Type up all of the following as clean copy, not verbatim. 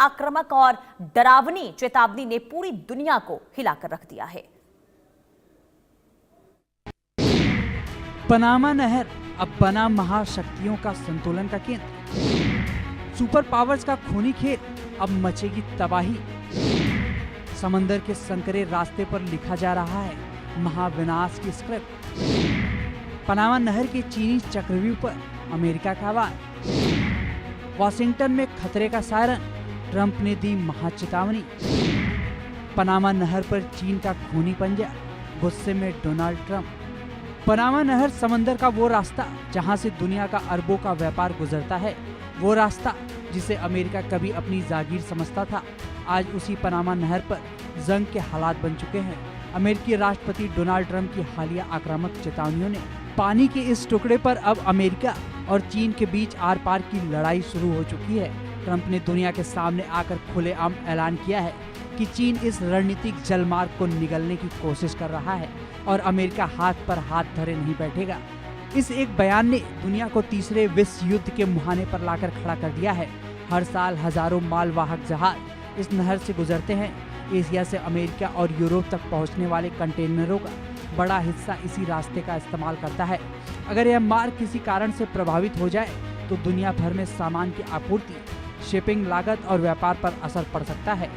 आक्रामक और डरावनी चेतावनी ने पूरी दुनिया को हिलाकर रख दिया है। पनामा नहर अब बना महाशक्तियों का संतुलन का केंद्र। सुपर पावर्स का खूनी खेल, अब मचेगी तबाही। समंदर के संकरे रास्ते पर लिखा जा रहा है महाविनाश की स्क्रिप्ट। पनामा नहर के चीनी चक्रव्यूह पर अमेरिका का वार। वाशिंगटन में खतरे का सायरन, ट्रंप ने दी महाचेतावनी। पनामा नहर पर चीन का खूनी पंजा, गुस्से में डोनाल्ड ट्रंप। पनामा नहर समंदर का वो रास्ता जहां से दुनिया का अरबों का व्यापार गुजरता है, वो रास्ता जिसे अमेरिका कभी अपनी जागीर समझता था, आज उसी पनामा नहर पर जंग के हालात बन चुके हैं। अमेरिकी राष्ट्रपति डोनाल्ड ट्रंप की हालिया आक्रामक चेतावनियों ने पानी के इस टुकड़े पर अब अमेरिका और चीन के बीच आर पार की लड़ाई शुरू हो चुकी है। ट्रंप ने दुनिया के सामने आकर खुलेआम ऐलान किया है कि चीन इस रणनीतिक जलमार्ग को निगलने की कोशिश कर रहा है और अमेरिका हाथ पर हाथ धरे नहीं बैठेगा। इस एक बयान ने दुनिया को तीसरे विश्व युद्ध के मुहाने पर लाकर खड़ा कर दिया है। हर साल हजारों मालवाहक जहाज इस नहर से गुजरते हैं। एशिया से अमेरिका और यूरोप तक पहुंचने वाले कंटेनरों का बड़ा हिस्सा इसी रास्ते का इस्तेमाल करता है। अगर यह मार्ग किसी कारण से प्रभावित हो जाए तो दुनिया भर में सामान की आपूर्ति, शिपिंग लागत और व्यापार पर असर पड़ सकता है।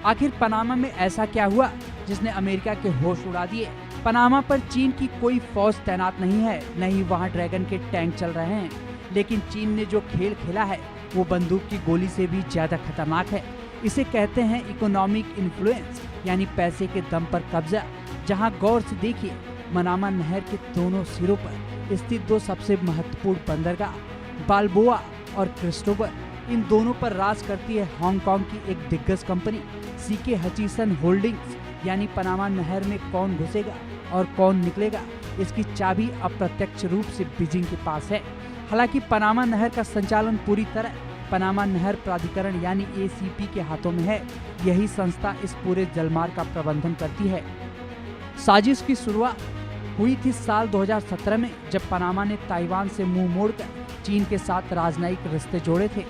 आखिर पनामा में ऐसा क्या हुआ जिसने अमेरिका के होश उड़ा दिए? पनामा पर चीन की कोई फौज तैनात नहीं है, न ही वहाँ ड्रैगन के टैंक चल रहे हैं, लेकिन चीन ने जो खेल खेला है वो बंदूक की गोली से भी ज्यादा खतरनाक है। इसे कहते हैं इकोनॉमिक इन्फ्लुएंस, यानी पैसे के दम पर कब्जा। जहां गौर से देखिए, पनामा नहर के दोनों सिरों पर स्थित दो सबसे महत्वपूर्ण बंदरगाह बाल्बोआ और क्रिस्टोबर, इन दोनों पर राज करती है हांगकांग की एक दिग्गज कंपनी सीके हचिसन होल्डिंग्स। यानी पनामा नहर में कौन घुसेगा और कौन निकलेगा, इसकी चाबी अप्रत्यक्ष रूप से बीजिंग के पास है। हालांकि पनामा नहर का संचालन पूरी तरह पनामा नहर प्राधिकरण यानी ACP के हाथों में है। यही संस्था इस पूरे जलमार्ग का प्रबंधन करती है। साजिश की शुरुआत हुई थी साल 2017 में, जब पनामा ने ताइवान से मुंह मोड़कर चीन के साथ राजनयिक रिश्ते जोड़े थे।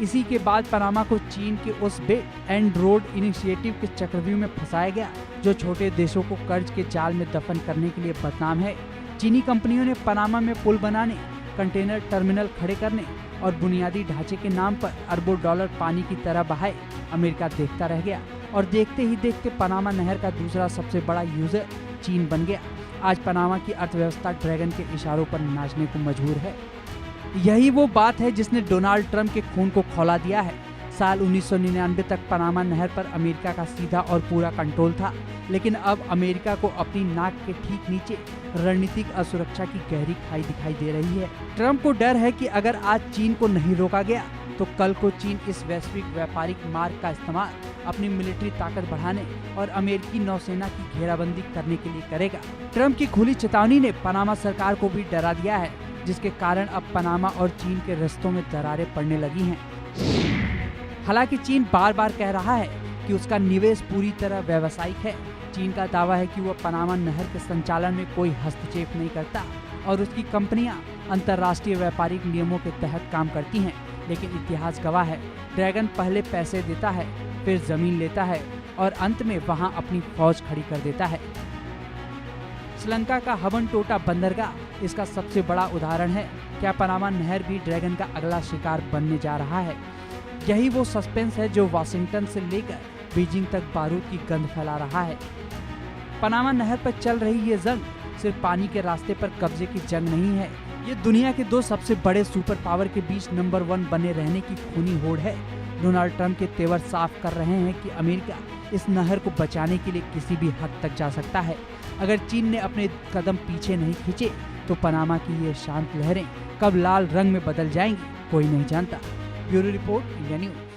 इसी के बाद पनामा को चीन के उस बेल्ट एंड रोड इनिशिएटिव के चक्रव्यूह में फंसाया गया, जो छोटे देशों को कर्ज के जाल में दफन करने के लिए बदनाम है। चीनी कंपनियों ने पनामा में पुल बनाने, कंटेनर टर्मिनल खड़े करने और बुनियादी ढांचे के नाम पर अरबों डॉलर पानी की तरह बहाए। अमेरिका देखता रह गया और देखते ही देखते पनामा नहर का दूसरा सबसे बड़ा यूजर चीन बन गया। आज पनामा की अर्थव्यवस्था ड्रैगन के इशारों पर नाचने को मजबूर है। यही वो बात है जिसने डोनाल्ड ट्रंप के खून को खौला दिया है। साल 1999 तक पनामा नहर पर अमेरिका का सीधा और पूरा कंट्रोल था, लेकिन अब अमेरिका को अपनी नाक के ठीक नीचे रणनीतिक असुरक्षा की गहरी खाई दिखाई दे रही है। ट्रंप को डर है कि अगर आज चीन को नहीं रोका गया तो कल को चीन इस वैश्विक व्यापारिक मार्ग का इस्तेमाल अपनी मिलिट्री ताकत बढ़ाने और अमेरिकी नौसेना की घेराबंदी करने के लिए करेगा। ट्रंप की खुली चेतावनी ने पनामा सरकार को भी डरा दिया है, जिसके कारण अब पनामा और चीन के रिश्तों में दरारें पड़ने लगी हैं। हालांकि चीन बार बार कह रहा है कि उसका निवेश पूरी तरह व्यावसायिक है। चीन का दावा है कि वह पनामा नहर के संचालन में कोई हस्तक्षेप नहीं करता और उसकी कंपनियां अंतर्राष्ट्रीय व्यापारिक नियमों के तहत काम करती हैं। लेकिन इतिहास गवाह है, ड्रैगन पहले पैसे देता है, फिर जमीन लेता है और अंत में वहां अपनी फौज खड़ी कर देता है। श्रीलंका का हबनटोटा बंदरगाह इसका सबसे बड़ा उदाहरण है। क्या पनामा नहर भी ड्रैगन का अगला शिकार बनने जा रहा है? यही वो सस्पेंस है जो वाशिंगटन से लेकर बीजिंग तक बारूद की गंध फैला रहा है। पनामा नहर पर चल रही ये जंग सिर्फ पानी के रास्ते पर कब्जे की जंग नहीं है, ये दुनिया के दो सबसे बड़े सुपर पावर के बीच नंबर 1 बने रहने की खूनी होड़ है। डोनाल्ड ट्रंप के तेवर साफ कर रहे हैं कि अमेरिका इस नहर को बचाने के लिए किसी भी हद तक जा सकता है। अगर चीन ने अपने कदम पीछे नहीं खींचे तो पनामा की ये शांत लहरें कब लाल रंग में बदल जाएंगी, कोई नहीं जानता। Bureau report, India news.